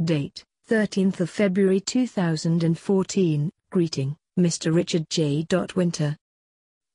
Date, 13th of February 2014. Greeting, Mr. Richard J. Winter.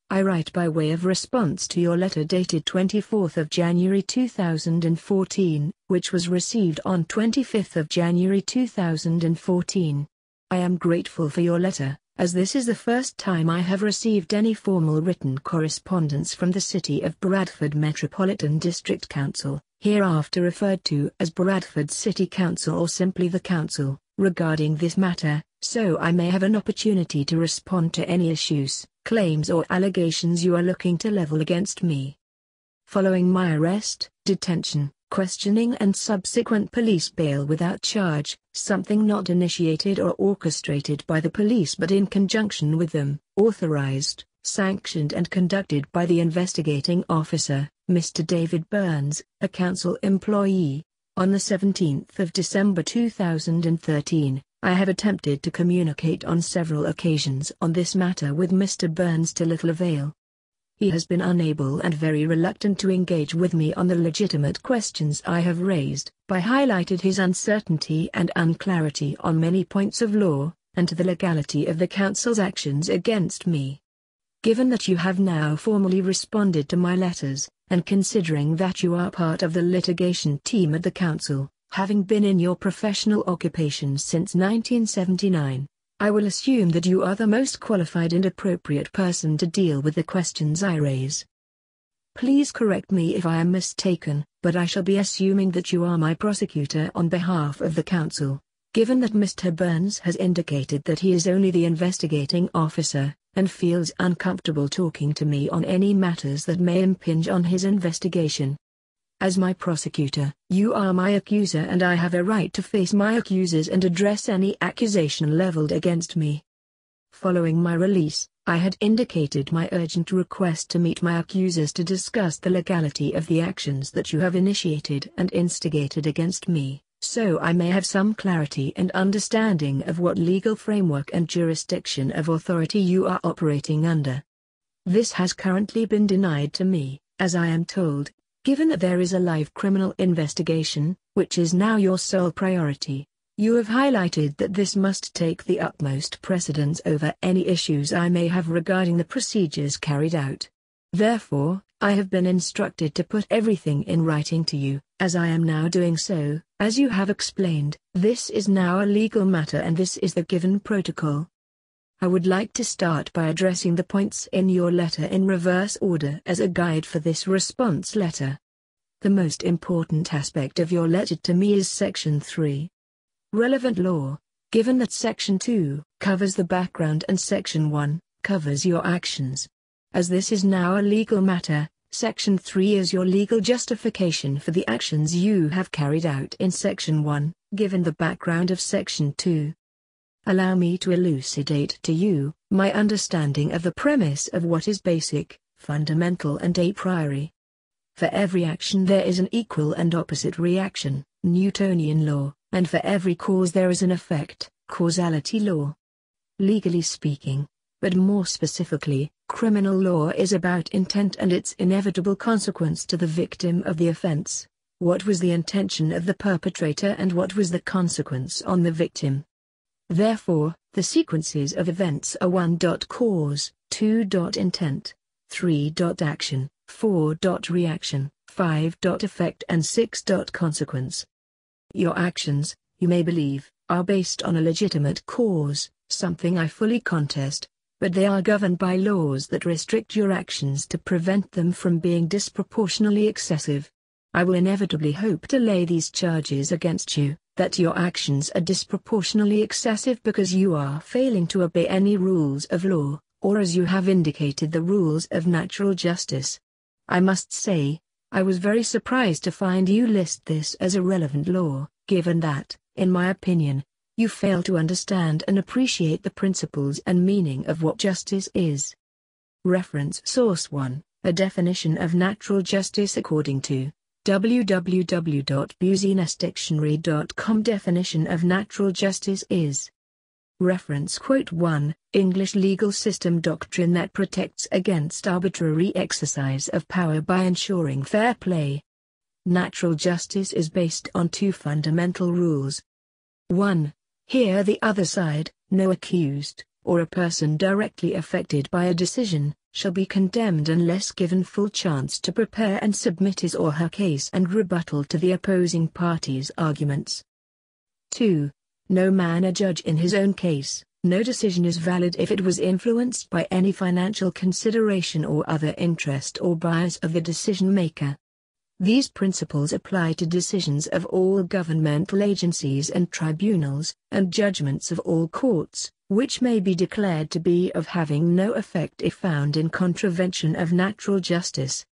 I write by way of response to your letter dated 24th of January 2014, which was received on 25th of January 2014. I am grateful for your letter, as this is the first time I have received any formal written correspondence from the City of Bradford Metropolitan District Council, hereafter referred to as Bradford City Council or simply the Council, regarding this matter, so I may have an opportunity to respond to any issues, claims or allegations you are looking to level against me. Following my arrest, detention, questioning and subsequent police bail without charge, something not initiated or orchestrated by the police but in conjunction with them, authorized, sanctioned and conducted by the investigating officer, Mr. David Burns, a council employee, on the 17th of December 2013, I have attempted to communicate on several occasions on this matter with Mr. Burns to little avail. He has been unable and very reluctant to engage with me on the legitimate questions I have raised, by highlighted his uncertainty and unclarity on many points of law, and to the legality of the Council's actions against me. Given that you have now formally responded to my letters, and considering that you are part of the litigation team at the Council, having been in your professional occupation since 1979, I will assume that you are the most qualified and appropriate person to deal with the questions I raise. Please correct me if I am mistaken, but I shall be assuming that you are my prosecutor on behalf of the Council, given that Mr. Burns has indicated that he is only the investigating officer, and feels uncomfortable talking to me on any matters that may impinge on his investigation. As my prosecutor, you are my accuser and I have a right to face my accusers and address any accusation leveled against me. Following my release, I had indicated my urgent request to meet my accusers to discuss the legality of the actions that you have initiated and instigated against me, so I may have some clarity and understanding of what legal framework and jurisdiction of authority you are operating under. This has currently been denied to me, as I am told, given that there is a live criminal investigation, which is now your sole priority. You have highlighted that this must take the utmost precedence over any issues I may have regarding the procedures carried out. Therefore, I have been instructed to put everything in writing to you, as I am now doing so. As you have explained, this is now a legal matter and this is the given protocol. I would like to start by addressing the points in your letter in reverse order as a guide for this response letter. The most important aspect of your letter to me is Section 3. Relevant law, given that Section 2 covers the background and Section 1 covers your actions. As this is now a legal matter, Section 3 is your legal justification for the actions you have carried out in Section 1, given the background of Section 2. Allow me to elucidate to you my understanding of the premise of what is basic, fundamental and a priori. For every action there is an equal and opposite reaction, Newtonian law, and for every cause there is an effect, causality law. Legally speaking, but more specifically, criminal law is about intent and its inevitable consequence to the victim of the offense. What was the intention of the perpetrator and what was the consequence on the victim? Therefore, the sequences of events are 1. Cause, 2. Intent, 3. Action, 4. Reaction, 5. Effect and 6. Consequence. Your actions, you may believe, are based on a legitimate cause, something I fully contest, but they are governed by laws that restrict your actions to prevent them from being disproportionately excessive. I will inevitably hope to lay these charges against you, that your actions are disproportionately excessive because you are failing to obey any rules of law, or as you have indicated the rules of natural justice. I must say, I was very surprised to find you list this as a relevant law, given that, in my opinion, you fail to understand and appreciate the principles and meaning of what justice is. Reference Source 1, a definition of natural justice according to www.businessdictionary.com. Definition of natural justice is. Reference Quote 1, English legal system doctrine that protects against arbitrary exercise of power by ensuring fair play. Natural justice is based on two fundamental rules. 1. Hear the other side. No accused, or a person directly affected by a decision, shall be condemned unless given full chance to prepare and submit his or her case and rebuttal to the opposing party's arguments. 2. No man a judge in his own case. No decision is valid if it was influenced by any financial consideration or other interest or bias of the decision maker. These principles apply to decisions of all governmental agencies and tribunals, and judgments of all courts, which may be declared to be of having no effect if found in contravention of natural justice.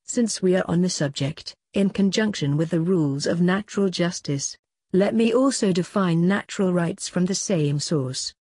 Since we are on the subject, in conjunction with the rules of natural justice, let me also define natural rights from the same source.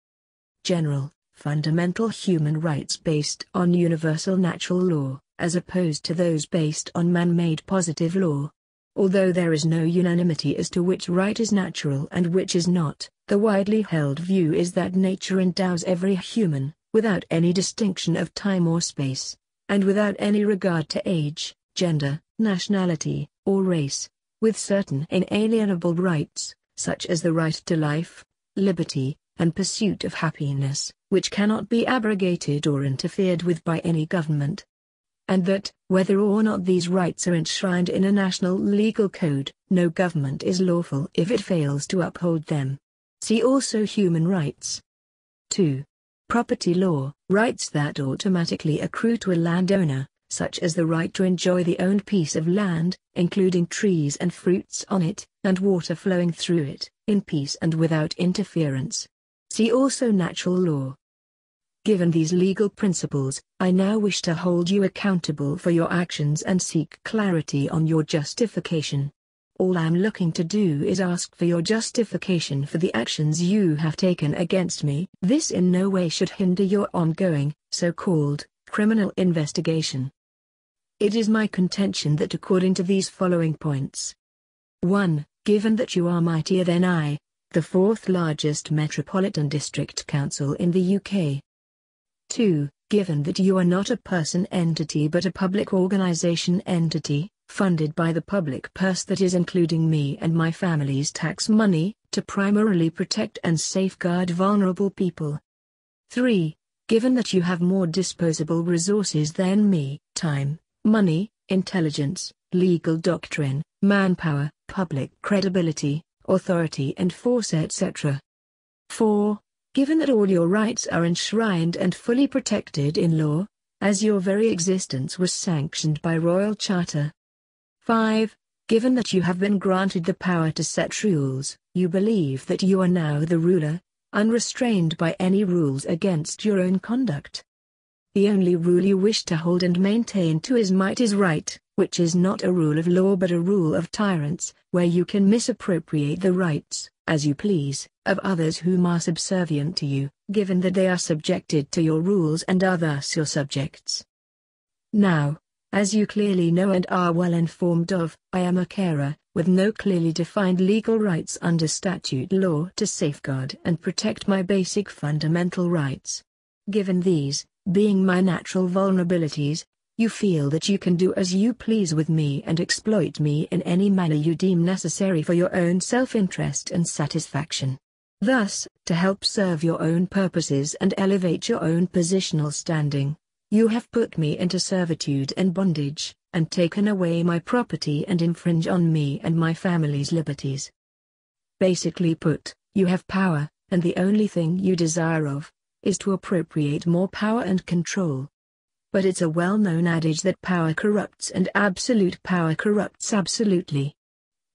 General, fundamental human rights based on universal natural law, as opposed to those based on man-made positive law. Although there is no unanimity as to which right is natural and which is not, the widely held view is that nature endows every human, without any distinction of time or space, and without any regard to age, gender, nationality, or race, with certain inalienable rights, such as the right to life, liberty, and pursuit of happiness, which cannot be abrogated or interfered with by any government. And that, whether or not these rights are enshrined in a national legal code, no government is lawful if it fails to uphold them. See also human rights. 2. Property law, rights that automatically accrue to a landowner, such as the right to enjoy the owned piece of land, including trees and fruits on it, and water flowing through it, in peace and without interference. See also natural law. Given these legal principles, I now wish to hold you accountable for your actions and seek clarity on your justification. All I am looking to do is ask for your justification for the actions you have taken against me. This in no way should hinder your ongoing, so-called, criminal investigation. It is my contention that according to these following points. 1. Given that you are mightier than I, the fourth largest metropolitan district council in the UK. 2. Given that you are not a person entity but a public organization entity, funded by the public purse, that is including me and my family's tax money, to primarily protect and safeguard vulnerable people. 3. Given that you have more disposable resources than me, time, money, intelligence, legal doctrine, manpower, public credibility, authority and force etc. 4. Given that all your rights are enshrined and fully protected in law, as your very existence was sanctioned by Royal Charter. 5. Given that you have been granted the power to set rules, you believe that you are now the ruler, unrestrained by any rules against your own conduct. The only rule you wish to hold and maintain to is might is right, which is not a rule of law but a rule of tyrants, where you can misappropriate the rights, as you please, of others whom are subservient to you, given that they are subjected to your rules and are thus your subjects. Now, as you clearly know and are well informed of, I am a carer, with no clearly defined legal rights under statute law to safeguard and protect my basic fundamental rights. Given these, being my natural vulnerabilities, you feel that you can do as you please with me and exploit me in any manner you deem necessary for your own self-interest and satisfaction. Thus, to help serve your own purposes and elevate your own positional standing, you have put me into servitude and bondage, and taken away my property and infringe on me and my family's liberties. Basically put, you have power, and the only thing you desire of, is to appropriate more power and control. But it's a well-known adage that power corrupts and absolute power corrupts absolutely.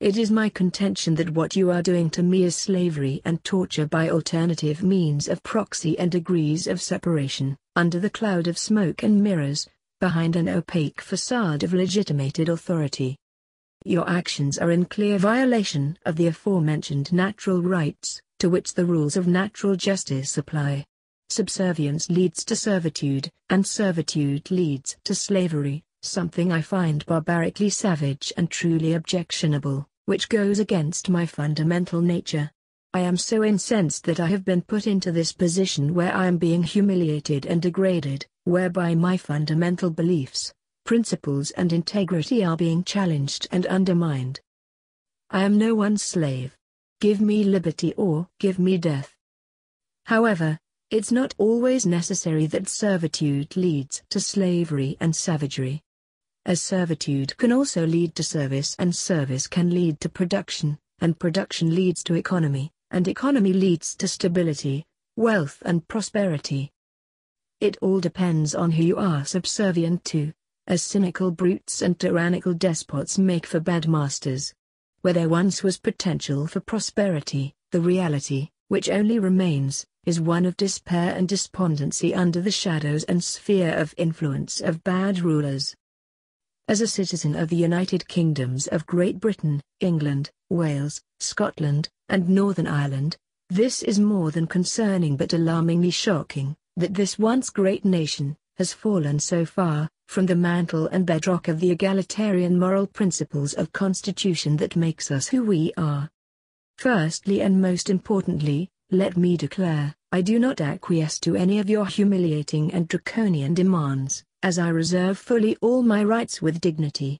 It is my contention that what you are doing to me is slavery and torture by alternative means of proxy and degrees of separation, under the cloud of smoke and mirrors, behind an opaque facade of legitimated authority. Your actions are in clear violation of the aforementioned natural rights, to which the rules of natural justice apply. Subservience leads to servitude, and servitude leads to slavery, something I find barbarically savage and truly objectionable, which goes against my fundamental nature. I am so incensed that I have been put into this position where I am being humiliated and degraded, whereby my fundamental beliefs, principles and integrity are being challenged and undermined. I am no one's slave. give me liberty or give me death. However, it's not always necessary that servitude leads to slavery and savagery. As servitude can also lead to service, and service can lead to production, and production leads to economy, and economy leads to stability, wealth and prosperity. It all depends on who you are subservient to, as cynical brutes and tyrannical despots make for bad masters. Where there once was potential for prosperity, the reality, which only remains, is one of despair and despondency under the shadows and sphere of influence of bad rulers. As a citizen of the United Kingdoms of Great Britain, England, Wales, Scotland, and Northern Ireland, this is more than concerning but alarmingly shocking, that this once great nation has fallen so far from the mantle and bedrock of the egalitarian moral principles of constitution that makes us who we are. Firstly and most importantly, let me declare, I do not acquiesce to any of your humiliating and draconian demands, as I reserve fully all my rights with dignity.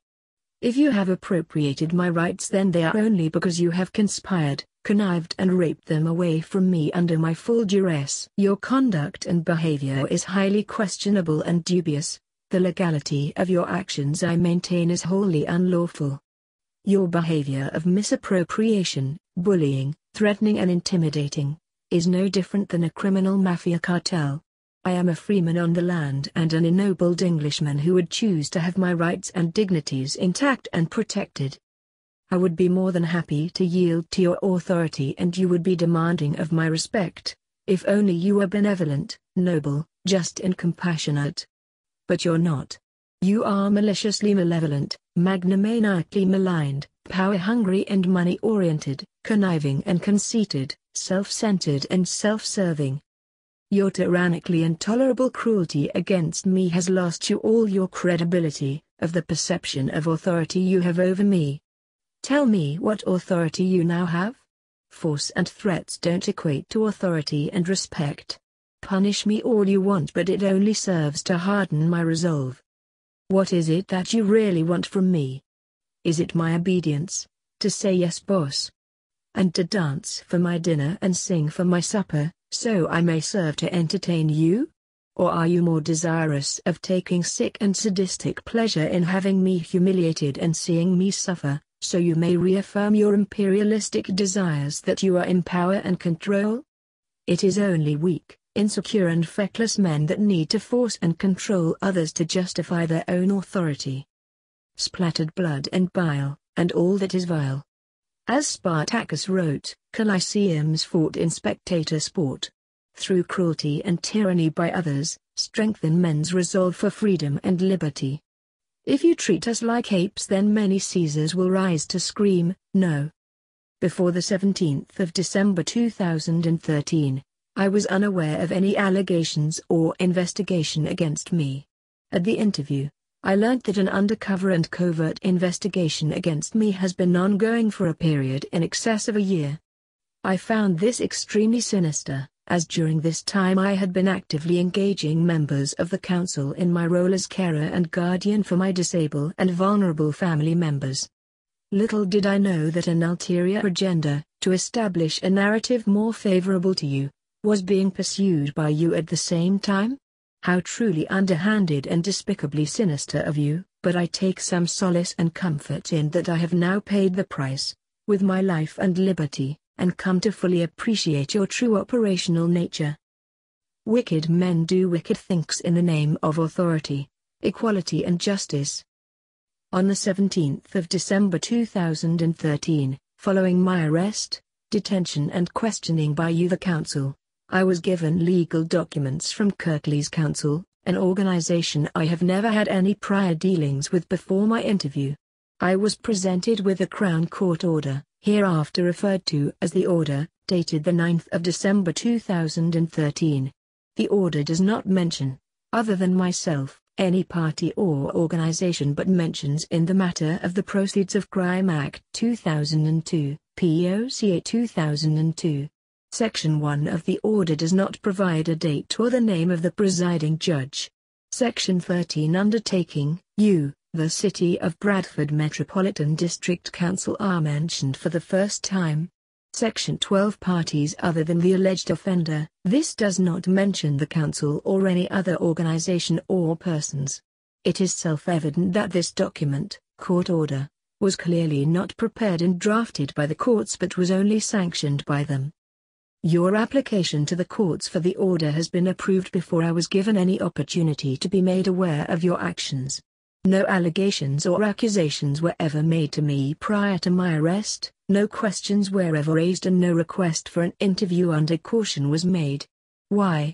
If you have appropriated my rights, then they are only because you have conspired, connived and raped them away from me under my full duress. Your conduct and behavior is highly questionable and dubious. The legality of your actions I maintain is wholly unlawful. Your behavior of misappropriation, bullying, threatening and intimidating, is no different than a criminal mafia cartel. I am a freeman on the land and an ennobled Englishman who would choose to have my rights and dignities intact and protected. I would be more than happy to yield to your authority, and you would be demanding of my respect, if only you were benevolent, noble, just and compassionate. But you're not. You are maliciously malevolent, magnanimically maligned, power-hungry and money-oriented, conniving and conceited, self-centered and self-serving. Your tyrannically intolerable cruelty against me has lost you all your credibility, of the perception of authority you have over me. Tell me what authority you now have? Force and threats don't equate to authority and respect. Punish me all you want, but it only serves to harden my resolve. What is it that you really want from me? Is it my obedience, to say yes, boss, and to dance for my dinner and sing for my supper, so I may serve to entertain you? Or are you more desirous of taking sick and sadistic pleasure in having me humiliated and seeing me suffer, so you may reaffirm your imperialistic desires that you are in power and control? It is only weak, insecure and feckless men that need to force and control others to justify their own authority. Splattered blood and bile, and all that is vile. As Spartacus wrote, Coliseums fought in spectator sport. Through cruelty and tyranny by others, strengthen men's resolve for freedom and liberty. If you treat us like apes, then many Caesars will rise to scream, no. Before the 17th of December 2013, I was unaware of any allegations or investigation against me. At the interview, I learnt that an undercover and covert investigation against me has been ongoing for a period in excess of a year. I found this extremely sinister, as during this time I had been actively engaging members of the council in my role as carer and guardian for my disabled and vulnerable family members. Little did I know that an ulterior agenda, to establish a narrative more favorable to you, was being pursued by you at the same time. How truly underhanded and despicably sinister of you, but I take some solace and comfort in that I have now paid the price, with my life and liberty, and come to fully appreciate your true operational nature. Wicked men do wicked things in the name of authority, equality and justice. On the 17th of December 2013, following my arrest, detention and questioning by you the council, I was given legal documents from Kirklees Council, an organization I have never had any prior dealings with before my interview. I was presented with a Crown Court order, hereafter referred to as the order, dated the 9th of December 2013. The order does not mention, other than myself, any party or organization, but mentions in the matter of the Proceeds of Crime Act 2002, POCA 2002. Section 1 of the order does not provide a date or the name of the presiding judge. Section 13 undertaking, you, the City of Bradford Metropolitan District Council are mentioned for the first time. Section 12 Parties other than the alleged offender. This does not mention the council or any other organization or persons. It is self-evident that this document, court order, was clearly not prepared and drafted by the courts but was only sanctioned by them. Your application to the courts for the order has been approved before I was given any opportunity to be made aware of your actions. No allegations or accusations were ever made to me prior to my arrest, no questions were ever raised and no request for an interview under caution was made. Why?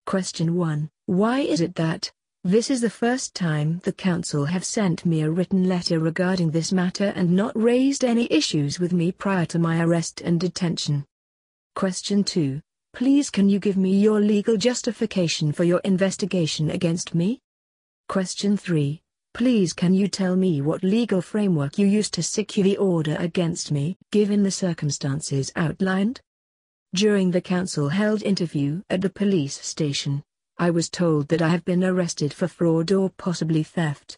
Question 1. Why is it that this is the first time the council have sent me a written letter regarding this matter and not raised any issues with me prior to my arrest and detention? Question 2. Please can you give me your legal justification for your investigation against me? Question 3. Please can you tell me what legal framework you used to secure the order against me, given the circumstances outlined? During the council-held interview at the police station, I was told that I have been arrested for fraud or possibly theft.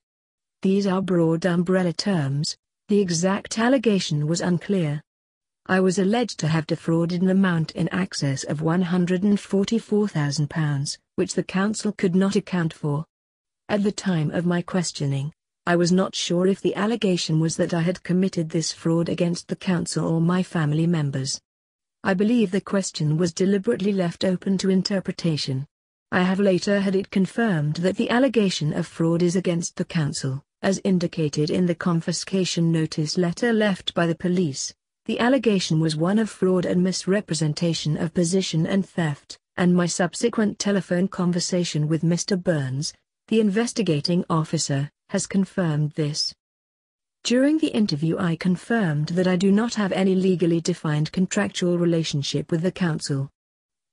These are broad umbrella terms, the exact allegation was unclear. I was alleged to have defrauded an amount in excess of £144,000, which the council could not account for. At the time of my questioning, I was not sure if the allegation was that I had committed this fraud against the council or my family members. I believe the question was deliberately left open to interpretation. I have later had it confirmed that the allegation of fraud is against the council, as indicated in the confiscation notice letter left by the police. The allegation was one of fraud and misrepresentation of position and theft, and my subsequent telephone conversation with Mr. Burns, the investigating officer, has confirmed this. During the interview I confirmed that I do not have any legally defined contractual relationship with the council.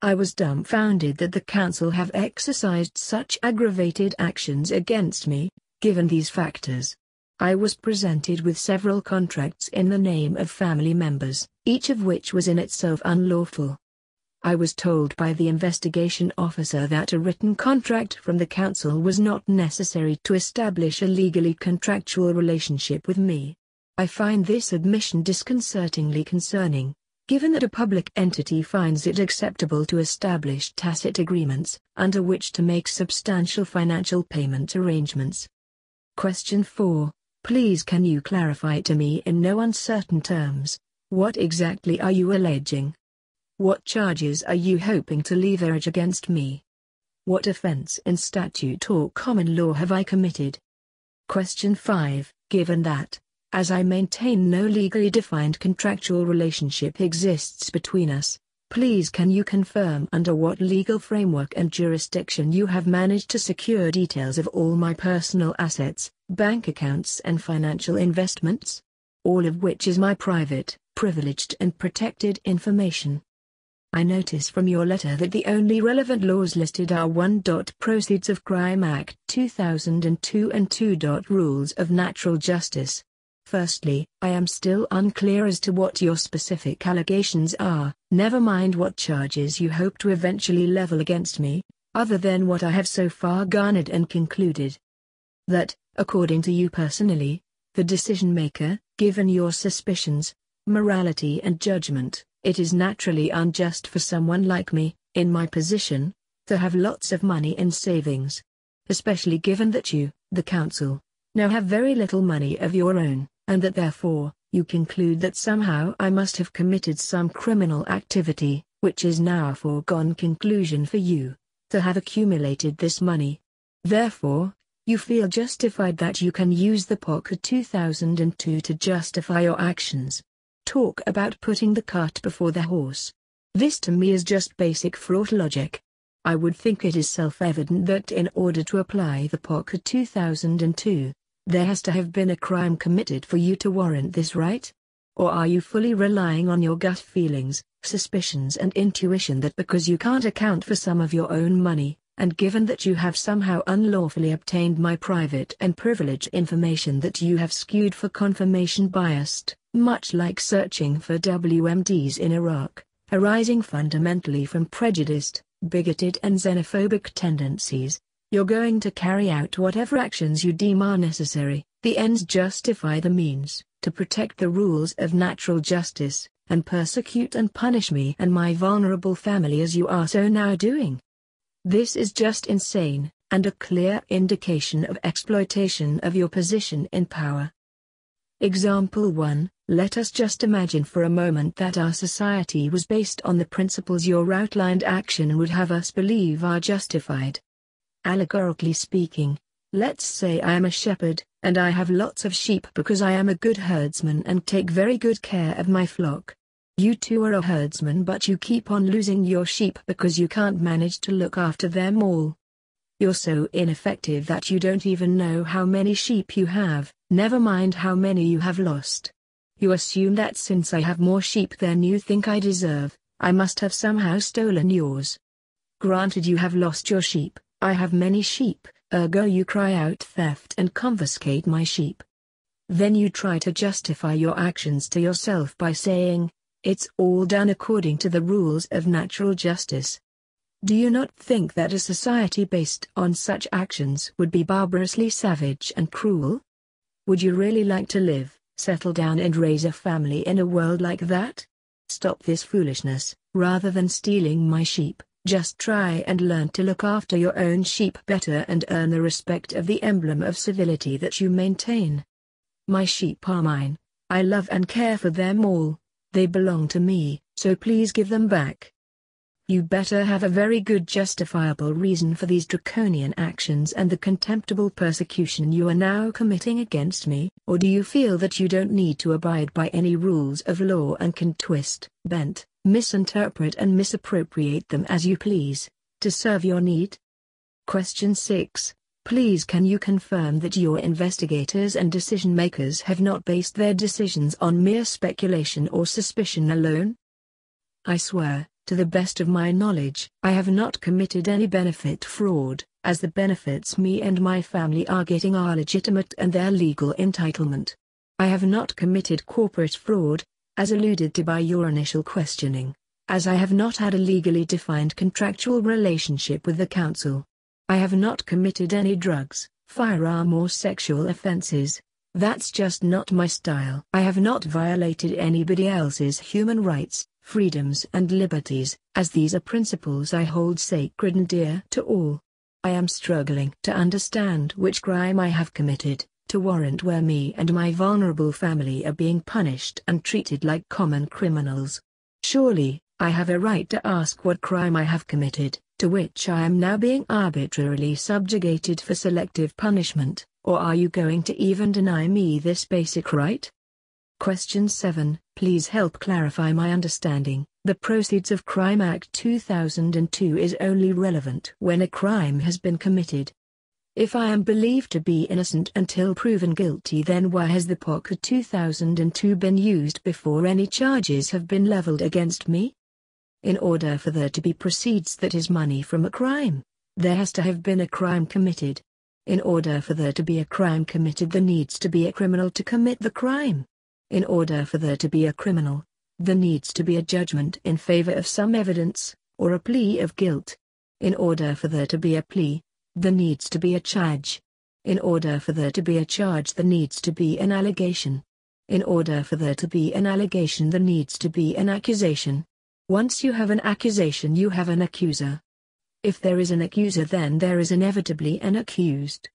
I was dumbfounded that the council have exercised such aggravated actions against me, given these factors. I was presented with several contracts in the name of family members, each of which was in itself unlawful. I was told by the investigation officer that a written contract from the council was not necessary to establish a legally contractual relationship with me. I find this admission disconcertingly concerning, given that a public entity finds it acceptable to establish tacit agreements, under which to make substantial financial payment arrangements. Question 4. Please can you clarify to me in no uncertain terms, what exactly are you alleging? What charges are you hoping to leverage against me? What offense in statute or common law have I committed? Question 5. Given that, as I maintain no legally defined contractual relationship exists between us, please can you confirm under what legal framework and jurisdiction you have managed to secure details of all my personal assets, bank accounts and financial investments? All of which is my private, privileged and protected information. I notice from your letter that the only relevant laws listed are 1. Proceeds of Crime Act 2002 and 2. Rules of Natural Justice. Firstly, I am still unclear as to what your specific allegations are, never mind what charges you hope to eventually level against me, other than what I have so far garnered and concluded. That, according to you personally, the decision-maker, given your suspicions, morality and judgment, it is naturally unjust for someone like me, in my position, to have lots of money in savings. Especially given that you, the council, now have very little money of your own, and that therefore, you conclude that somehow I must have committed some criminal activity, which is now a foregone conclusion for you, to have accumulated this money. Therefore, you feel justified that you can use the POC 2002 to justify your actions. Talk about putting the cart before the horse. This to me is just basic fraud logic. I would think it is self-evident that in order to apply the POC 2002, there has to have been a crime committed for you to warrant this, right? Or are you fully relying on your gut feelings, suspicions and intuition that because you can't account for some of your own money, and given that you have somehow unlawfully obtained my private and privileged information that you have skewed for confirmation biased, much like searching for WMDs in Iraq, arising fundamentally from prejudiced, bigoted and xenophobic tendencies, you're going to carry out whatever actions you deem are necessary, the ends justify the means, to protect the rules of natural justice, and persecute and punish me and my vulnerable family as you are so now doing. This is just insane, and a clear indication of exploitation of your position in power. Example 1. Let us just imagine for a moment that our society was based on the principles your outlined action would have us believe are justified. Allegorically speaking, let's say I am a shepherd, and I have lots of sheep because I am a good herdsman and take very good care of my flock. You too are a herdsman, but you keep on losing your sheep because you can't manage to look after them all. You're so ineffective that you don't even know how many sheep you have, never mind how many you have lost. You assume that since I have more sheep than you think I deserve, I must have somehow stolen yours. Granted, you have lost your sheep, I have many sheep, ergo you cry out theft and confiscate my sheep. Then you try to justify your actions to yourself by saying, it's all done according to the rules of natural justice. Do you not think that a society based on such actions would be barbarously savage and cruel? Would you really like to live, settle down and raise a family in a world like that? Stop this foolishness. Rather than stealing my sheep, just try and learn to look after your own sheep better and earn the respect of the emblem of civility that you maintain. My sheep are mine. I love and care for them all. They belong to me, so please give them back. You better have a very good justifiable reason for these draconian actions and the contemptible persecution you are now committing against me, or do you feel that you don't need to abide by any rules of law and can twist, bend, misinterpret and misappropriate them as you please, to serve your need? Question 6. Please can you confirm that your investigators and decision-makers have not based their decisions on mere speculation or suspicion alone? I swear, to the best of my knowledge, I have not committed any benefit fraud, as the benefits me and my family are getting are legitimate and their legal entitlement. I have not committed corporate fraud, as alluded to by your initial questioning, as I have not had a legally defined contractual relationship with the council. I have not committed any drugs, firearm or sexual offenses. That's just not my style. I have not violated anybody else's human rights, freedoms and liberties, as these are principles I hold sacred and dear to all. I am struggling to understand which crime I have committed, to warrant where me and my vulnerable family are being punished and treated like common criminals. Surely, I have a right to ask what crime I have committed, to which I am now being arbitrarily subjugated for selective punishment, or are you going to even deny me this basic right? Question 7. Please help clarify my understanding. The Proceeds of Crime Act 2002 is only relevant when a crime has been committed. If I am believed to be innocent until proven guilty, then why has the POC 2002 been used before any charges have been leveled against me? In order for there to be proceeds, that is money from a crime, there has to have been a crime committed. In order for there to be a crime committed, there needs to be a criminal to commit the crime. In order for there to be a criminal, there needs to be a judgment in favor of some evidence, or a plea of guilt. In order for there to be a plea, there needs to be a charge. In order for there to be a charge, there needs to be an allegation. In order for there to be an allegation, there needs to be an accusation. Once you have an accusation, you have an accuser. If there is an accuser, then there is inevitably an accused.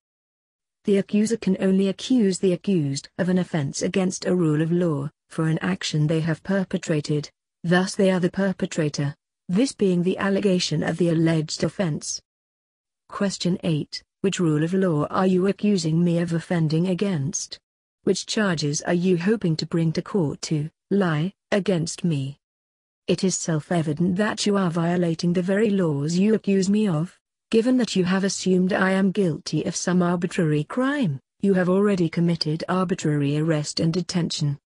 The accuser can only accuse the accused of an offense against a rule of law, for an action they have perpetrated, thus they are the perpetrator, this being the allegation of the alleged offense. Question 8. Which rule of law are you accusing me of offending against? Which charges are you hoping to bring to court to lie against me? It is self-evident that you are violating the very laws you accuse me of. Given that you have assumed I am guilty of some arbitrary crime, you have already committed arbitrary arrest and detention.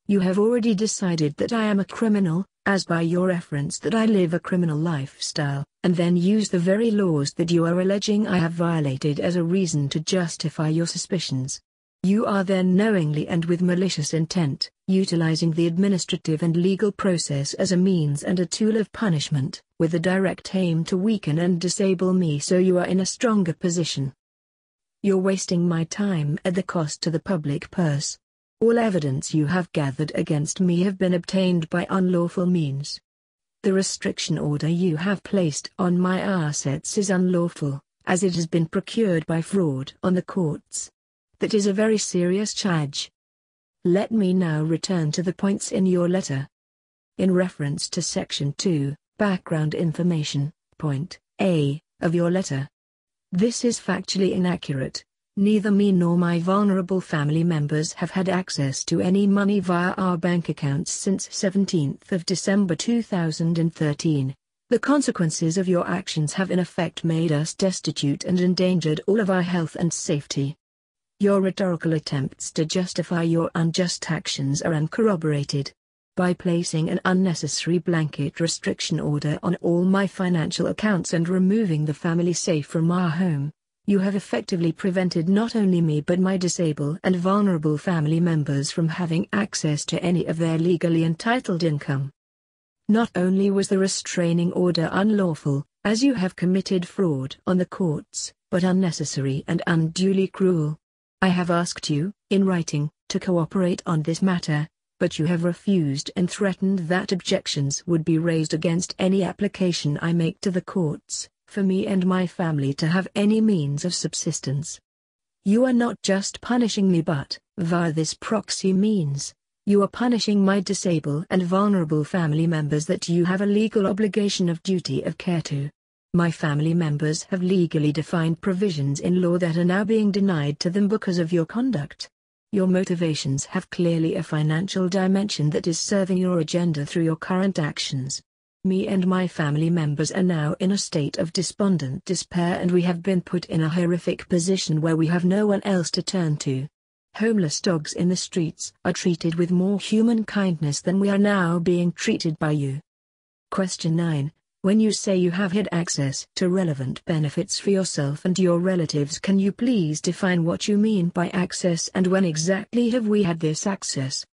You have already decided that I am a criminal, as by your reference that I live a criminal lifestyle, and then use the very laws that you are alleging I have violated as a reason to justify your suspicions. You are then knowingly and with malicious intent, utilizing the administrative and legal process as a means and a tool of punishment, with a direct aim to weaken and disable me so you are in a stronger position. You're wasting my time at the cost to the public purse. All evidence you have gathered against me have been obtained by unlawful means. The restriction order you have placed on my assets is unlawful, as it has been procured by fraud on the courts. That is a very serious charge. Let me now return to the points in your letter. In reference to Section 2, Background Information, Point A, of your letter. This is factually inaccurate. Neither me nor my vulnerable family members have had access to any money via our bank accounts since 17th of December 2013. The consequences of your actions have in effect made us destitute and endangered all of our health and safety. Your rhetorical attempts to justify your unjust actions are uncorroborated. By placing an unnecessary blanket restriction order on all my financial accounts and removing the family safe from our home, you have effectively prevented not only me but my disabled and vulnerable family members from having access to any of their legally entitled income. Not only was the restraining order unlawful, as you have committed fraud on the courts, but unnecessary and unduly cruel. I have asked you, in writing, to cooperate on this matter, but you have refused and threatened that objections would be raised against any application I make to the courts, for me and my family to have any means of subsistence. You are not just punishing me but, via this proxy means, you are punishing my disabled and vulnerable family members that you have a legal obligation of duty of care to. My family members have legally defined provisions in law that are now being denied to them because of your conduct. Your motivations have clearly a financial dimension that is serving your agenda through your current actions. Me and my family members are now in a state of despondent despair and we have been put in a horrific position where we have no one else to turn to. Homeless dogs in the streets are treated with more human kindness than we are now being treated by you. Question 9. When you say you have had access to relevant benefits for yourself and your relatives, can you please define what you mean by access and when exactly have we had this access?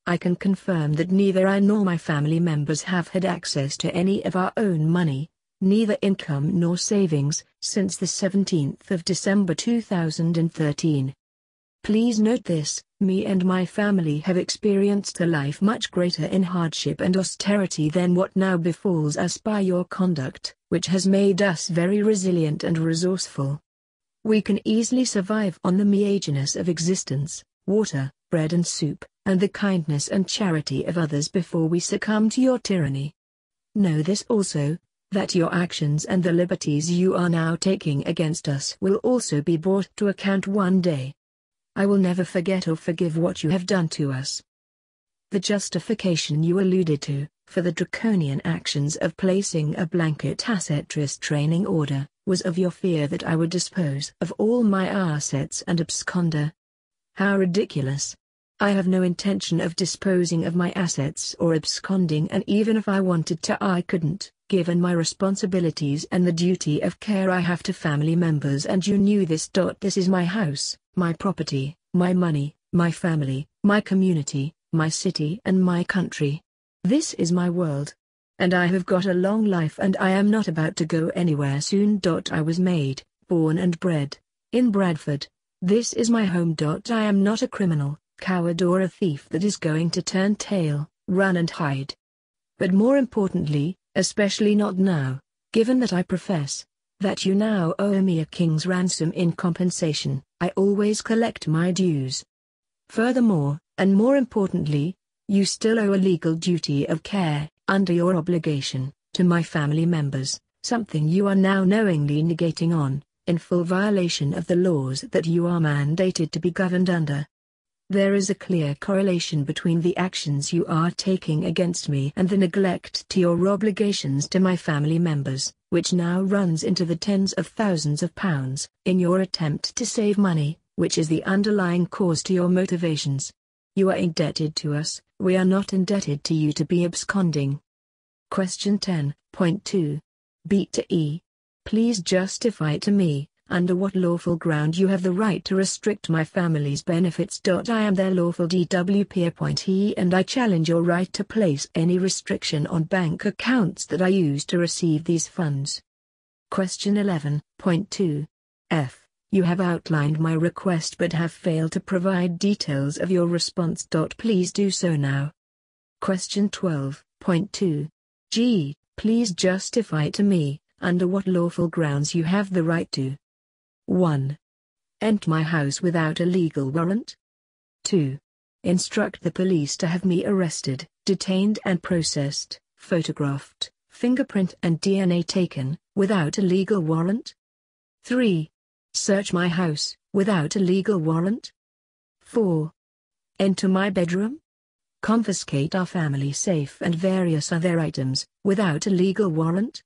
I can confirm that neither I nor my family members have had access to any of our own money, neither income nor savings, since the 17th of December 2013. Please note this, me and my family have experienced a life much greater in hardship and austerity than what now befalls us by your conduct, which has made us very resilient and resourceful. We can easily survive on the meagernesses of existence, water, bread and soup, and the kindness and charity of others before we succumb to your tyranny. Know this also, that your actions and the liberties you are now taking against us will also be brought to account one day. I will never forget or forgive what you have done to us. The justification you alluded to, for the draconian actions of placing a blanket asset restraining order, was of your fear that I would dispose of all my assets and absconder. How ridiculous! I have no intention of disposing of my assets or absconding, and even if I wanted to I couldn't, given my responsibilities and the duty of care I have to family members, and you knew this. This is my house, my property, my money, my family, my community, my city and my country. This is my world. And I have got a long life and I am not about to go anywhere soon. I was made, born and bred, in Bradford. This is my home. I am not a criminal, coward or a thief that is going to turn tail, run and hide. But more importantly, especially not now, given that I profess that you now owe me a king's ransom in compensation, I always collect my dues. Furthermore, and more importantly, you still owe a legal duty of care, under your obligation, to my family members, something you are now knowingly negating on, in full violation of the laws that you are mandated to be governed under. There is a clear correlation between the actions you are taking against me and the neglect to your obligations to my family members, which now runs into the tens of thousands of pounds, in your attempt to save money, which is the underlying cause to your motivations. You are indebted to us, we are not indebted to you to be absconding. Question 10.2. B to E. Please justify to me, under what lawful ground you have the right to restrict my family's benefits. I am their lawful DWP appointee and I challenge your right to place any restriction on bank accounts that I use to receive these funds. Question 11.2. F. You have outlined my request but have failed to provide details of your response. Please do so now. Question 12.2. G. Please justify to me, under what lawful grounds you have the right to 1. Enter my house without a legal warrant. 2. Instruct the police to have me arrested, detained and processed, photographed, fingerprint and DNA taken, without a legal warrant. 3. Search my house, without a legal warrant. 4. Enter my bedroom. Confiscate our family safe and various other items, without a legal warrant.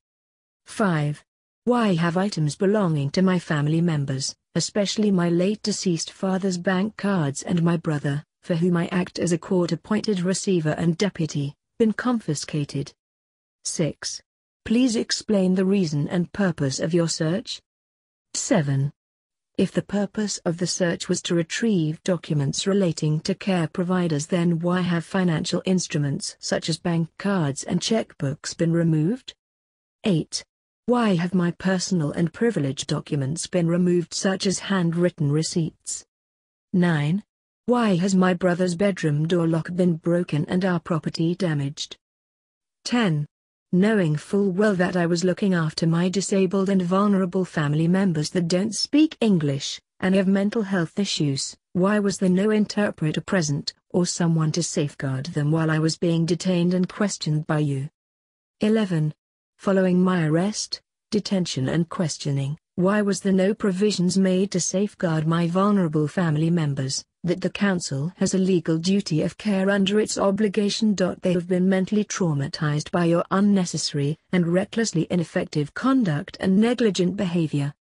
5. Why have items belonging to my family members, especially my late deceased father's bank cards and my brother, for whom I act as a court-appointed receiver and deputy, been confiscated? 6. Please explain the reason and purpose of your search. 7. If the purpose of the search was to retrieve documents relating to care providers, then why have financial instruments such as bank cards and checkbooks been removed? 8. Why have my personal and privileged documents been removed, such as handwritten receipts? 9. Why has my brother's bedroom door lock been broken and our property damaged? 10. Knowing full well that I was looking after my disabled and vulnerable family members that don't speak English, and have mental health issues, why was there no interpreter present, or someone to safeguard them while I was being detained and questioned by you? 11. Following my arrest, detention and questioning, why was there no provisions made to safeguard my vulnerable family members, that the Council has a legal duty of care under its obligation? They have been mentally traumatized by your unnecessary and recklessly ineffective conduct and negligent behavior.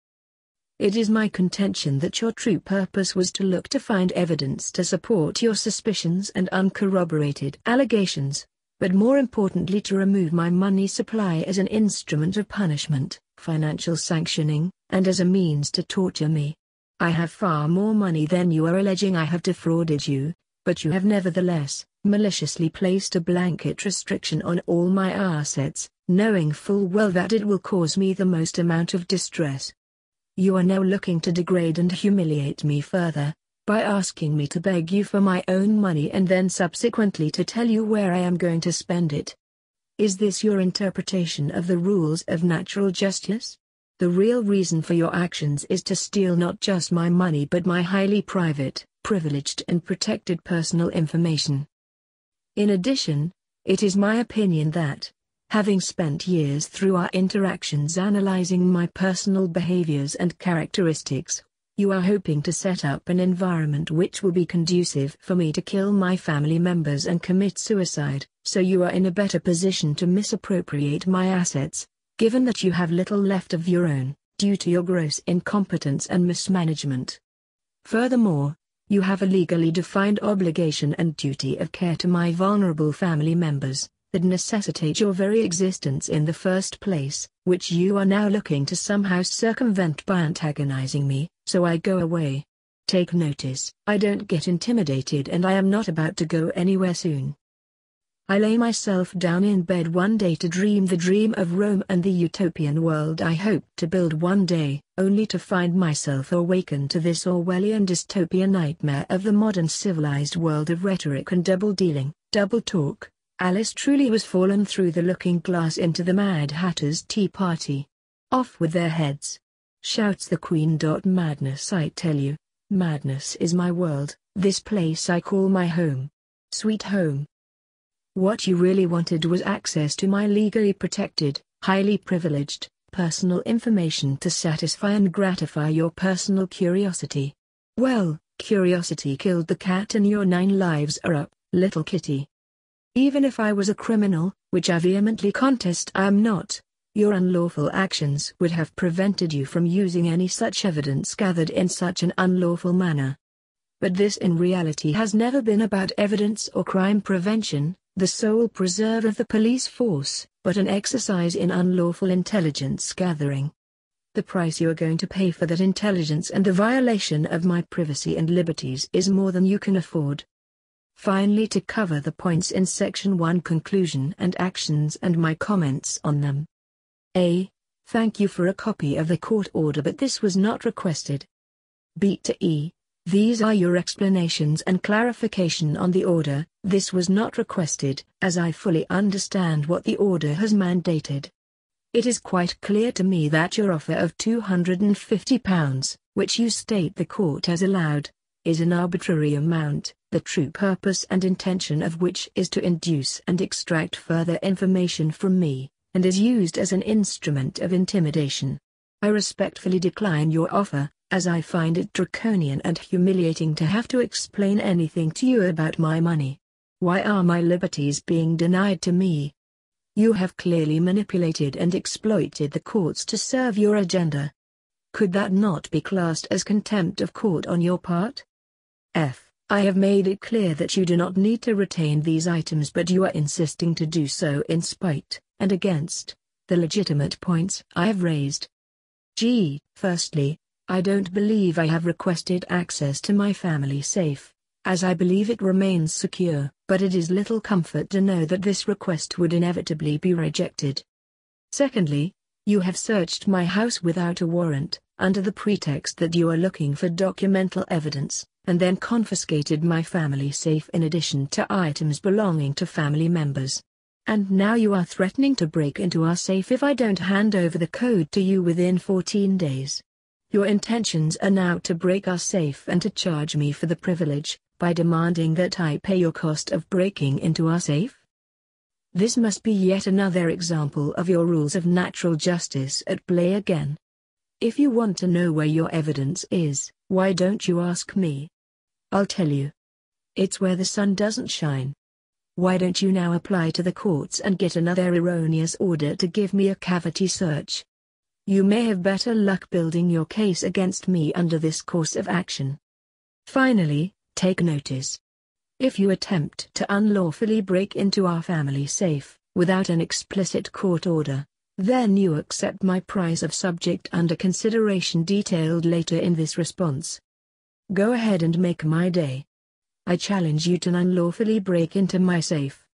It is my contention that your true purpose was to look to find evidence to support your suspicions and uncorroborated allegations, but more importantly to remove my money supply as an instrument of punishment, financial sanctioning, and as a means to torture me. I have far more money than you are alleging I have defrauded you, but you have nevertheless maliciously placed a blanket restriction on all my assets, knowing full well that it will cause me the most amount of distress. You are now looking to degrade and humiliate me further, by asking me to beg you for my own money and then subsequently to tell you where I am going to spend it. Is this your interpretation of the rules of natural justice? The real reason for your actions is to steal not just my money but my highly private, privileged and protected personal information. In addition, it is my opinion that, having spent years through our interactions analyzing my personal behaviors and characteristics, you are hoping to set up an environment which will be conducive for me to kill my family members and commit suicide, so you are in a better position to misappropriate my assets, given that you have little left of your own, due to your gross incompetence and mismanagement. Furthermore, you have a legally defined obligation and duty of care to my vulnerable family members, that necessitate your very existence in the first place, which you are now looking to somehow circumvent by antagonizing me, so I go away. Take notice, I don't get intimidated and I am not about to go anywhere soon. I lay myself down in bed one day to dream the dream of Rome and the utopian world I hope to build one day, only to find myself awakened to this Orwellian dystopia nightmare of the modern civilized world of rhetoric and double-dealing, double talk. Alice truly was fallen through the looking glass into the Mad Hatter's tea party. Off with their heads! Shouts the Queen. Madness, I tell you, madness is my world, this place I call my home. Sweet home. What you really wanted was access to my legally protected, highly privileged, personal information to satisfy and gratify your personal curiosity. Well, curiosity killed the cat and your 9 lives are up, little kitty. Even if I was a criminal, which I vehemently contest I am not, your unlawful actions would have prevented you from using any such evidence gathered in such an unlawful manner. But this in reality has never been about evidence or crime prevention, the sole preserve of the police force, but an exercise in unlawful intelligence gathering. The price you are going to pay for that intelligence and the violation of my privacy and liberties is more than you can afford. Finally, to cover the points in Section 1, conclusion and actions and my comments on them. A. Thank you for a copy of the court order, but this was not requested. B to E. These are your explanations and clarification on the order. This was not requested, as I fully understand what the order has mandated. It is quite clear to me that your offer of £250, which you state the court has allowed, is an arbitrary amount, the true purpose and intention of which is to induce and extract further information from me, and is used as an instrument of intimidation. I respectfully decline your offer, as I find it draconian and humiliating to have to explain anything to you about my money. Why are my liberties being denied to me? You have clearly manipulated and exploited the courts to serve your agenda. Could that not be classed as contempt of court on your part? F. I have made it clear that you do not need to retain these items, but you are insisting to do so in spite, and against, the legitimate points I have raised. G. Firstly, I don't believe I have requested access to my family safe, as I believe it remains secure, but it is little comfort to know that this request would inevitably be rejected. Secondly, you have searched my house without a warrant, under the pretext that you are looking for documental evidence, and then confiscated my family safe in addition to items belonging to family members. And now you are threatening to break into our safe if I don't hand over the code to you within 14 days. Your intentions are now to break our safe and to charge me for the privilege, by demanding that I pay your cost of breaking into our safe? This must be yet another example of your rules of natural justice at play again. If you want to know where your evidence is, why don't you ask me? I'll tell you. It's where the sun doesn't shine. Why don't you now apply to the courts and get another erroneous order to give me a cavity search? You may have better luck building your case against me under this course of action. Finally, take notice. If you attempt to unlawfully break into our family safe, without an explicit court order, then you accept my price of subject under consideration detailed later in this response. Go ahead and make my day. I challenge you to unlawfully break into my safe.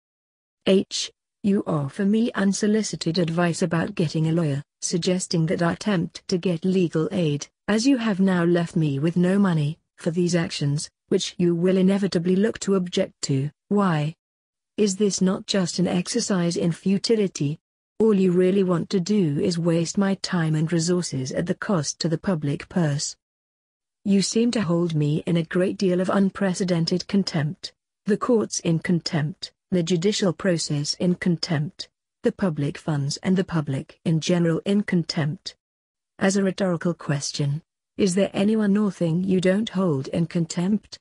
H. You offer me unsolicited advice about getting a lawyer, suggesting that I attempt to get legal aid, as you have now left me with no money, for these actions, which you will inevitably look to object to. Why? Is this not just an exercise in futility? All you really want to do is waste my time and resources at the cost to the public purse. You seem to hold me in a great deal of unprecedented contempt, the courts in contempt, the judicial process in contempt, the public funds and the public in general in contempt. As a rhetorical question, is there anyone or thing you don't hold in contempt?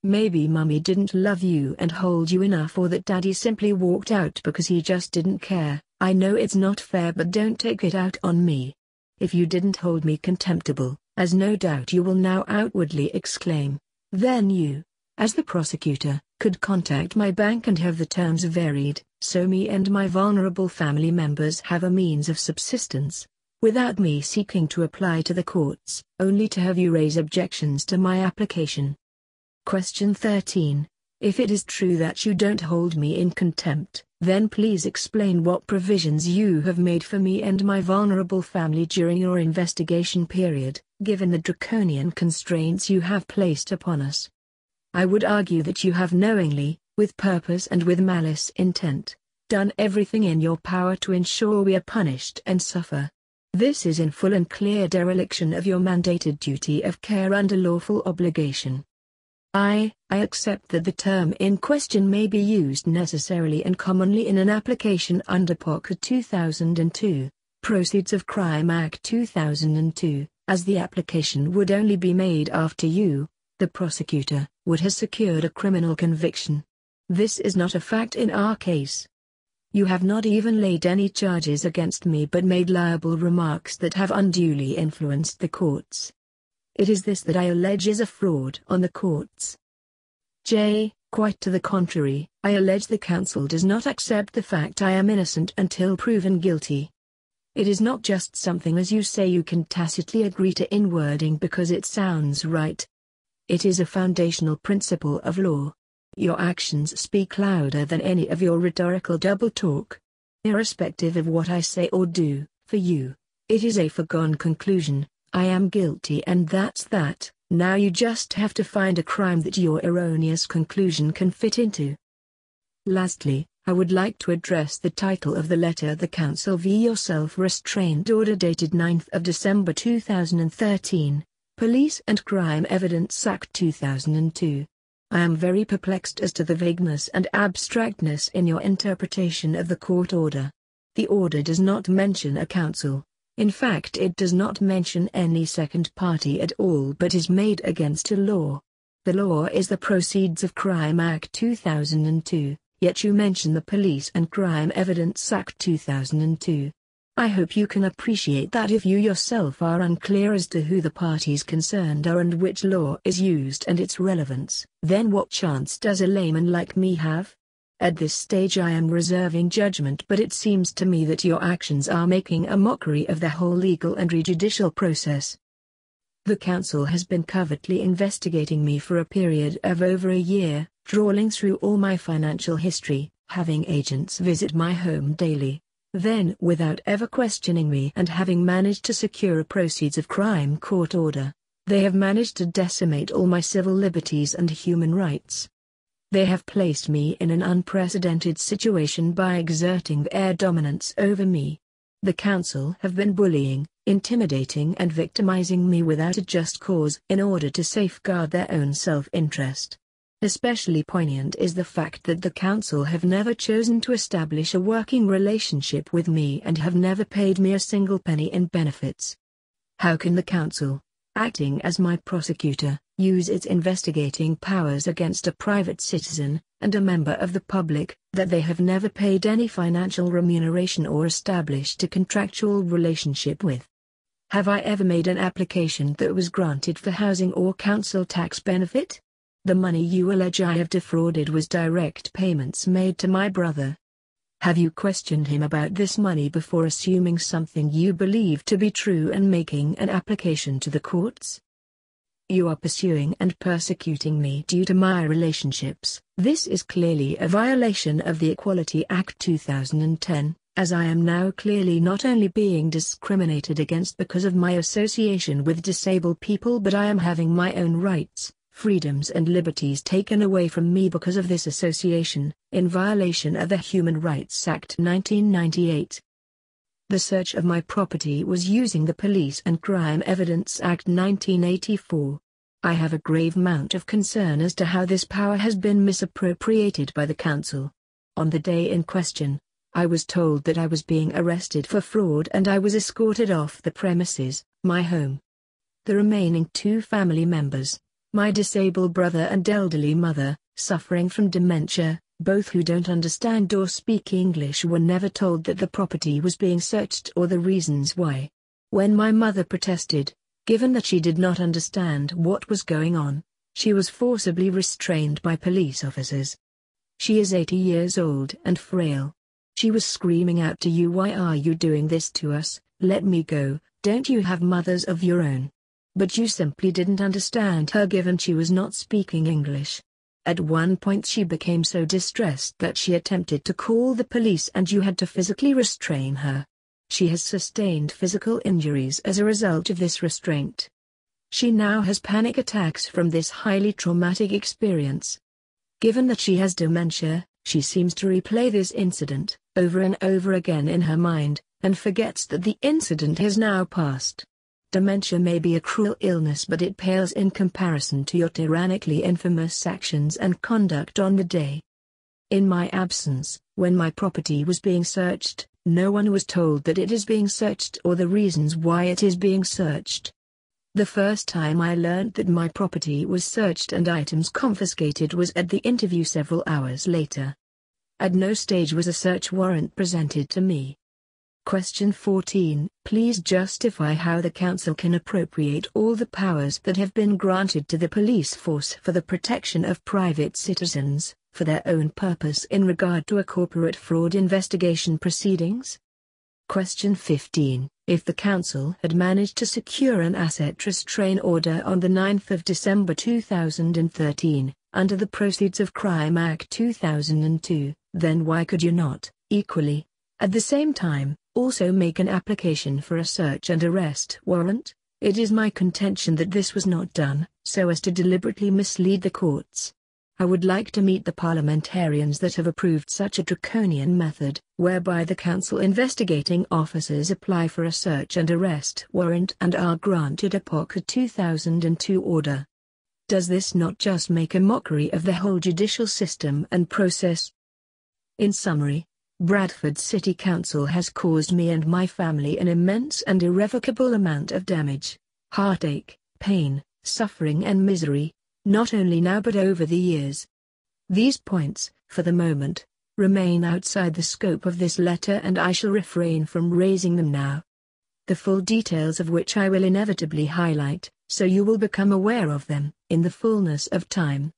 Maybe Mummy didn't love you and hold you enough, or that Daddy simply walked out because he just didn't care. I know it's not fair, but don't take it out on me. If you didn't hold me contemptible, as no doubt you will now outwardly exclaim, then you, as the prosecutor, could contact my bank and have the terms varied, so me and my vulnerable family members have a means of subsistence, without me seeking to apply to the courts, only to have you raise objections to my application. Question 13. If it is true that you don't hold me in contempt, then please explain what provisions you have made for me and my vulnerable family during your investigation period, given the draconian constraints you have placed upon us. I would argue that you have knowingly, with purpose and with malice intent, done everything in your power to ensure we are punished and suffer. This is in full and clear dereliction of your mandated duty of care under lawful obligation. I accept that the term in question may be used necessarily and commonly in an application under POCA 2002, Proceeds of Crime Act 2002, as the application would only be made after you, the prosecutor, would have secured a criminal conviction. This is not a fact in our case. You have not even laid any charges against me but made liable remarks that have unduly influenced the courts. It is this that I allege is a fraud on the courts. J. Quite to the contrary, I allege the counsel does not accept the fact I am innocent until proven guilty. It is not just something as you say you can tacitly agree to in wording because it sounds right. It is a foundational principle of law. Your actions speak louder than any of your rhetorical double talk. Irrespective of what I say or do, for you, it is a foregone conclusion. I am guilty and that's that. Now you just have to find a crime that your erroneous conclusion can fit into. Lastly, I would like to address the title of the letter the Council v. Your Self-Restraint Order dated 9th of December 2013, Police and Crime Evidence Act 2002. I am very perplexed as to the vagueness and abstractness in your interpretation of the court order. The order does not mention a council. In fact, it does not mention any second party at all, but is made against a law. The law is the Proceeds of Crime Act 2002. Yet you mention the Police and Crime Evidence Act 2002. I hope you can appreciate that if you yourself are unclear as to who the parties concerned are and which law is used and its relevance, then what chance does a layman like me have? At this stage I am reserving judgment, but it seems to me that your actions are making a mockery of the whole legal and judicial process. The Council has been covertly investigating me for a period of over a year, trawling through all my financial history, having agents visit my home daily. Then, without ever questioning me and having managed to secure a Proceeds of Crime court order, they have managed to decimate all my civil liberties and human rights. They have placed me in an unprecedented situation by exerting their dominance over me. The Council have been bullying, intimidating and victimizing me without a just cause in order to safeguard their own self-interest. Especially poignant is the fact that the Council have never chosen to establish a working relationship with me and have never paid me a single penny in benefits. How can the Council, acting as my prosecutor, use its investigating powers against a private citizen, and a member of the public, that they have never paid any financial remuneration or established a contractual relationship with? Have I ever made an application that was granted for housing or council tax benefit? The money you allege I have defrauded was direct payments made to my brother. Have you questioned him about this money before assuming something you believe to be true and making an application to the courts? You are pursuing and persecuting me due to my relationships. This is clearly a violation of the Equality Act 2010, as I am now clearly not only being discriminated against because of my association with disabled people, but I am having my own rights, freedoms and liberties taken away from me because of this association, in violation of the Human Rights Act 1998. The search of my property was using the Police and Crime Evidence Act 1984. I have a grave amount of concern as to how this power has been misappropriated by the Council. On the day in question, I was told that I was being arrested for fraud and I was escorted off the premises, my home. The remaining two family members, my disabled brother and elderly mother, suffering from dementia, both who don't understand or speak English, were never told that the property was being searched or the reasons why. When my mother protested, given that she did not understand what was going on, she was forcibly restrained by police officers. She is 80 years old and frail. She was screaming out to you, "Why are you doing this to us? Let me go, don't you have mothers of your own?" But you simply didn't understand her given she was not speaking English. At one point she became so distressed that she attempted to call the police and you had to physically restrain her. She has sustained physical injuries as a result of this restraint. She now has panic attacks from this highly traumatic experience. Given that she has dementia, she seems to replay this incident over and over again in her mind, and forgets that the incident has now passed. Dementia may be a cruel illness, but it pales in comparison to your tyrannically infamous actions and conduct on the day. In my absence, when my property was being searched, no one was told that it is being searched or the reasons why it is being searched. The first time I learned that my property was searched and items confiscated was at the interview several hours later. At no stage was a search warrant presented to me. Question 14. Please justify how the Council can appropriate all the powers that have been granted to the police force for the protection of private citizens, for their own purpose in regard to a corporate fraud investigation proceedings. Question 15. If the Council had managed to secure an asset restraint order on the 9th of December 2013, under the Proceeds of Crime Act 2002, then why could you not, equally, at the same time, also make an application for a search and arrest warrant? It is my contention that this was not done, so as to deliberately mislead the courts. I would like to meet the parliamentarians that have approved such a draconian method, whereby the council investigating officers apply for a search and arrest warrant and are granted a POC 2002 order. Does this not just make a mockery of the whole judicial system and process? In summary, Bradford City Council has caused me and my family an immense and irrevocable amount of damage, heartache, pain, suffering and misery, not only now but over the years. These points, for the moment, remain outside the scope of this letter and I shall refrain from raising them now. The full details of which I will inevitably highlight, so you will become aware of them, in the fullness of time.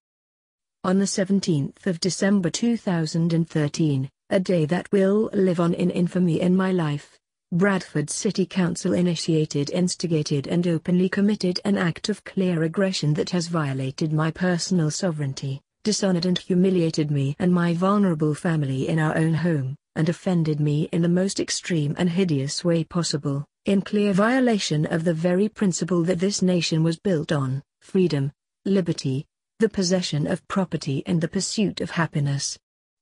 On the 17th of December 2013, a day that will live on in infamy in my life, Bradford City Council instigated and openly committed an act of clear aggression that has violated my personal sovereignty, dishonored and humiliated me and my vulnerable family in our own home, and offended me in the most extreme and hideous way possible, in clear violation of the very principle that this nation was built on: freedom, liberty, the possession of property and the pursuit of happiness.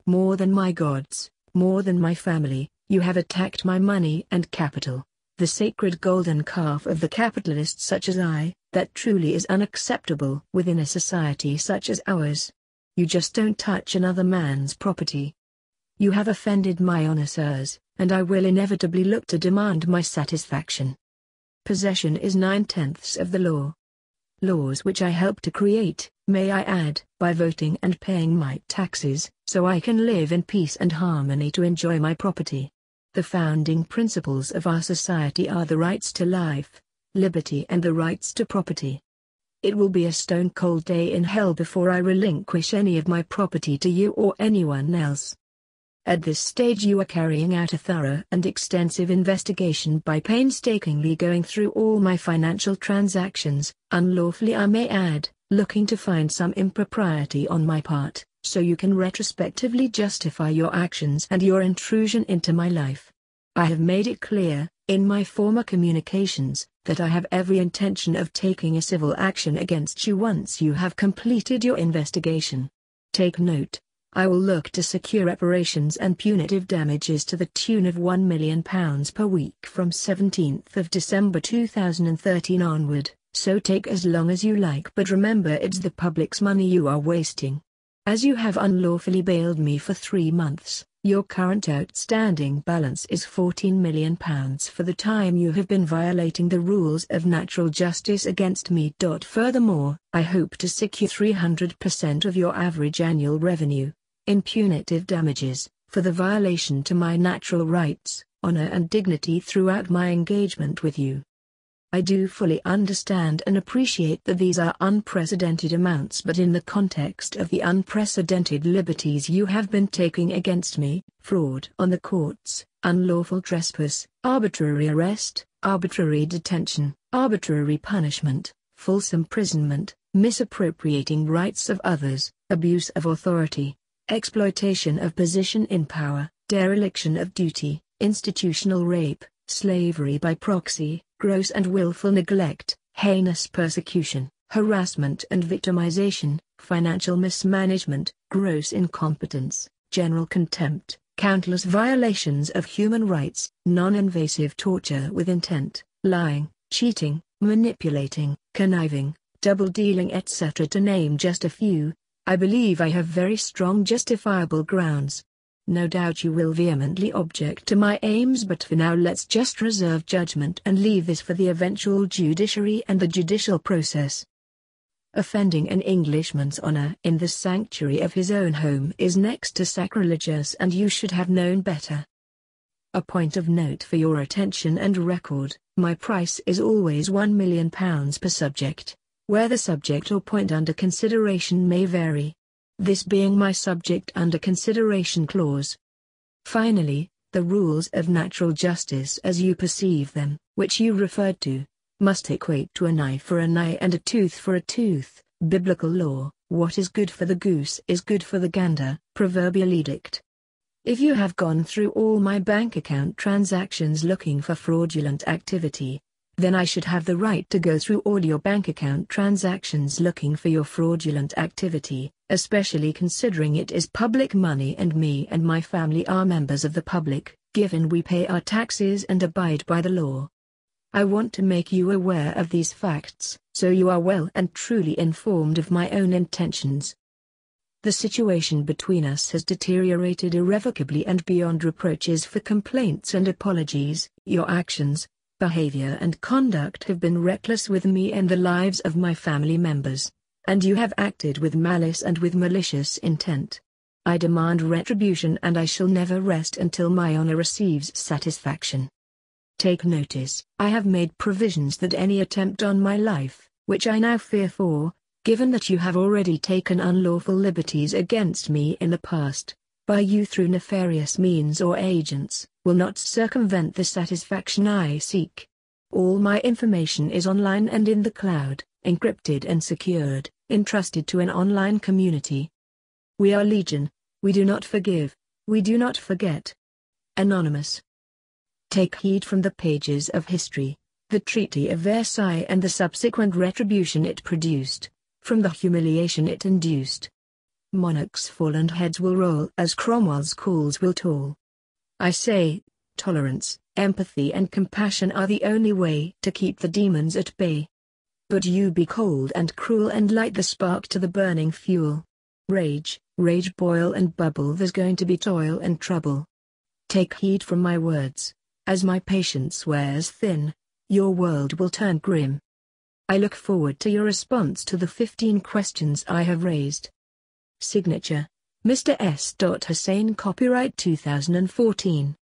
More than my gods, more than my family, you have attacked my money and capital, the sacred golden calf of the capitalist such as I, that truly is unacceptable within a society such as ours. You just don't touch another man's property. You have offended my honor, sirs, and I will inevitably look to demand my satisfaction. Possession is 9/10 of the law. Laws which I help to create, may I add, by voting and paying my taxes, so I can live in peace and harmony to enjoy my property. The founding principles of our society are the rights to life, liberty and the rights to property. It will be a stone-cold day in hell before I relinquish any of my property to you or anyone else. At this stage you are carrying out a thorough and extensive investigation by painstakingly going through all my financial transactions, unlawfully I may add, looking to find some impropriety on my part, so you can retrospectively justify your actions and your intrusion into my life. I have made it clear, in my former communications, that I have every intention of taking a civil action against you once you have completed your investigation. Take note. I will look to secure reparations and punitive damages to the tune of £1 million per week from 17th of December 2013 onward, so take as long as you like, but remember it's the public's money you are wasting. As you have unlawfully bailed me for 3 months, your current outstanding balance is £14 million for the time you have been violating the rules of natural justice against me. Furthermore, I hope to secure 300% of your average annual revenue in punitive damages, for the violation to my natural rights, honor and dignity throughout my engagement with you. I do fully understand and appreciate that these are unprecedented amounts, but in the context of the unprecedented liberties you have been taking against me, fraud on the courts, unlawful trespass, arbitrary arrest, arbitrary detention, arbitrary punishment, false imprisonment, misappropriating rights of others, abuse of authority, exploitation of position in power, dereliction of duty, institutional rape, slavery by proxy, gross and willful neglect, heinous persecution, harassment and victimization, financial mismanagement, gross incompetence, general contempt, countless violations of human rights, non-invasive torture with intent, lying, cheating, manipulating, conniving, double-dealing etc. to name just a few. I believe I have very strong justifiable grounds. No doubt you will vehemently object to my aims, but for now let's just reserve judgment and leave this for the eventual judiciary and the judicial process. Offending an Englishman's honor in the sanctuary of his own home is next to sacrilegious, and you should have known better. A point of note for your attention and record: my price is always £1 million per subject, where the subject or point under consideration may vary. This being my subject under consideration clause. Finally, the rules of natural justice as you perceive them, which you referred to, must equate to an eye for an eye and a tooth for a tooth. Biblical law: what is good for the goose is good for the gander, proverbial edict. If you have gone through all my bank account transactions looking for fraudulent activity, then I should have the right to go through all your bank account transactions looking for your fraudulent activity, especially considering it is public money and me and my family are members of the public, given we pay our taxes and abide by the law. I want to make you aware of these facts, so you are well and truly informed of my own intentions. The situation between us has deteriorated irrevocably and beyond reproaches for complaints and apologies. Your actions, behavior and conduct have been reckless with me and the lives of my family members, and you have acted with malice and with malicious intent. I demand retribution and I shall never rest until my honor receives satisfaction. Take notice, I have made provisions that any attempt on my life, which I now fear for, given that you have already taken unlawful liberties against me in the past, by you through nefarious means or agents, will not circumvent the satisfaction I seek. All my information is online and in the cloud, encrypted and secured, entrusted to an online community. We are legion, we do not forgive, we do not forget. Anonymous. Take heed from the pages of history, the Treaty of Versailles and the subsequent retribution it produced, from the humiliation it induced. Monarchs fall and heads will roll as Cromwell's cause will toll. I say, tolerance, empathy and compassion are the only way to keep the demons at bay. But you be cold and cruel and light the spark to the burning fuel. Rage, rage boil and bubble, there's going to be toil and trouble. Take heed from my words, as my patience wears thin, your world will turn grim. I look forward to your response to the 15 questions I have raised. Signature, Mr. S. Hussain. Copyright 2014.